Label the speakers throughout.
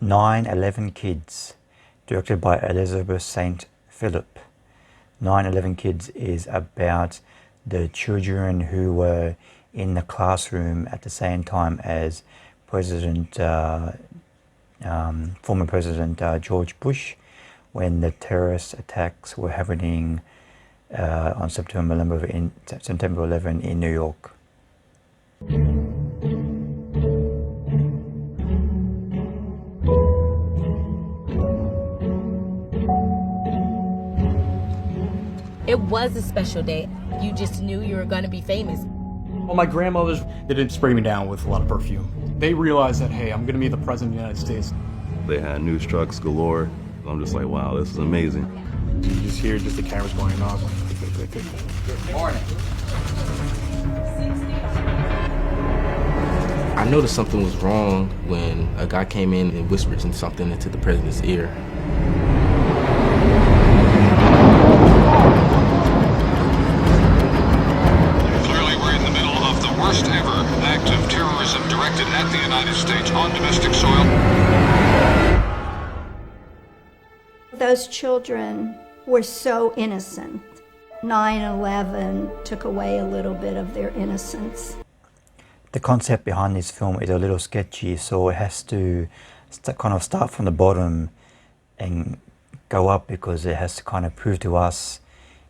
Speaker 1: 9/11 Kids, directed by Elizabeth St. Philip. 9/11 Kids is about the children who were in the classroom at the same time as former President George Bush, when the terrorist attacks were happening on September 11 in New York.
Speaker 2: It was a special day. You just knew you were going to be famous.
Speaker 3: Well, my grandmothers, they didn't spray me down with a lot of perfume. They realized that, hey, I'm going to be the president of the United States.
Speaker 4: They had news trucks galore. I'm just like, wow, this is amazing.
Speaker 3: You just hear the cameras going off.
Speaker 5: Good morning.
Speaker 6: I noticed something was wrong when a guy came in and whispered something into the president's ear.
Speaker 7: Clearly, we're in the middle of the worst ever act of terrorism directed at the United States on domestic soil.
Speaker 8: Those children were so innocent. 9/11 took away a little bit of their innocence.
Speaker 1: The concept behind this film is a little sketchy, so it has to kind of start from the bottom and go up, because it has to kind of prove to us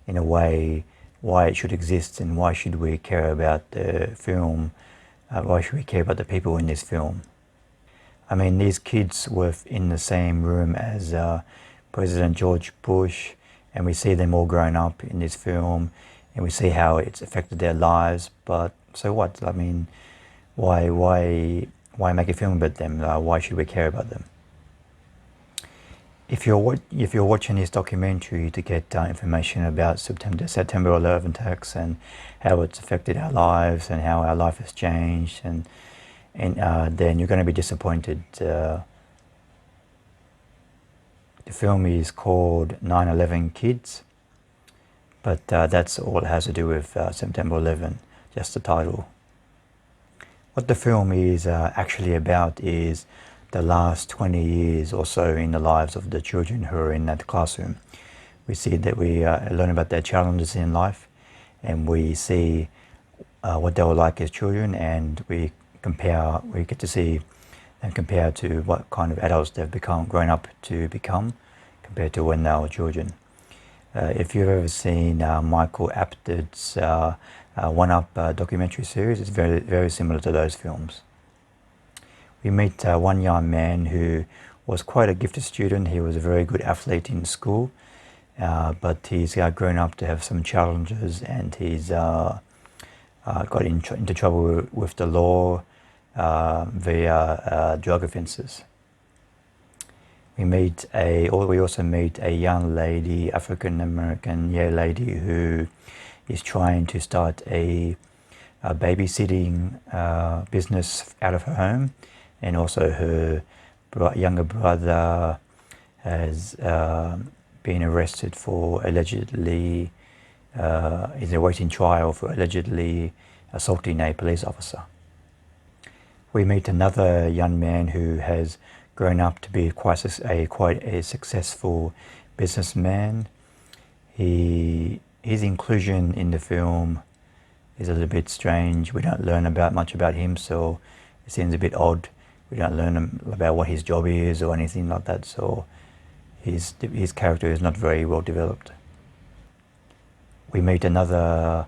Speaker 1: in a way why it should exist and why should we care about the film, why should we care about the people in this film. I mean, these kids were in the same room as President George Bush, and we see them all grown up in this film, and we see how it's affected their lives. But so what? I mean, why make a film about them? Why should we care about them? If you're watching this documentary to get information about September 11 attacks and how it's affected our lives and how our life has changed, and then you're going to be disappointed. The film is called 9/11 Kids, but that's all it has to do with September 11, just the title. What the film is actually about is the last 20 years or so in the lives of the children who are in that classroom. We see that we learn about their challenges in life, and we see what they were like as children, and we get to see and compare to what kind of adults they've grown up to become compared to when they were children. If you've ever seen Michael Apted's One Up documentary series, it's very, very similar to those films. We meet one young man who was quite a gifted student. He was a very good athlete in school, but he's grown up to have some challenges, and he's got into trouble with the law via drug offences. We also meet a young lady, African-American young lady, who is trying to start a babysitting business out of her home, and also her younger brother has been arrested for allegedly, is awaiting trial for allegedly assaulting a police officer. We meet another young man who has grown up to be quite a successful businessman. His inclusion in the film is a little bit strange. We don't learn much about him, so it seems a bit odd. We don't learn about what his job is or anything like that, so his character is not very well developed. We meet a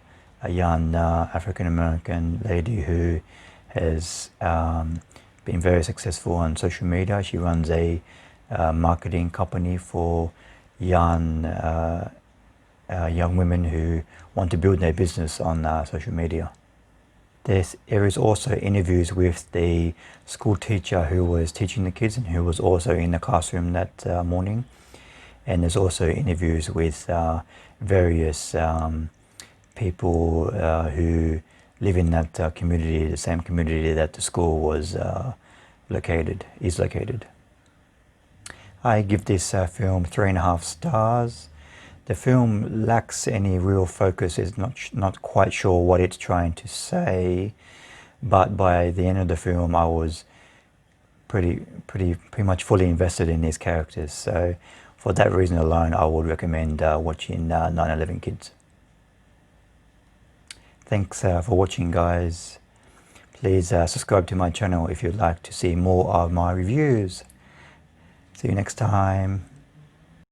Speaker 1: young African-American lady who has been very successful on social media. She runs a marketing company for young women who want to build their business on social media. There is also interviews with the school teacher who was teaching the kids and who was also in the classroom that morning. And there's also interviews with various people who live in that community, the same community that the school is located. I give this film 3.5 stars. The film lacks any real focus. It's not quite sure what it's trying to say, but by the end of the film I was pretty much fully invested in these characters. So for that reason alone, I would recommend watching 9/11 Kids. Thanks for watching, guys. Please subscribe to my channel if you'd like to see more of my reviews. See you next time.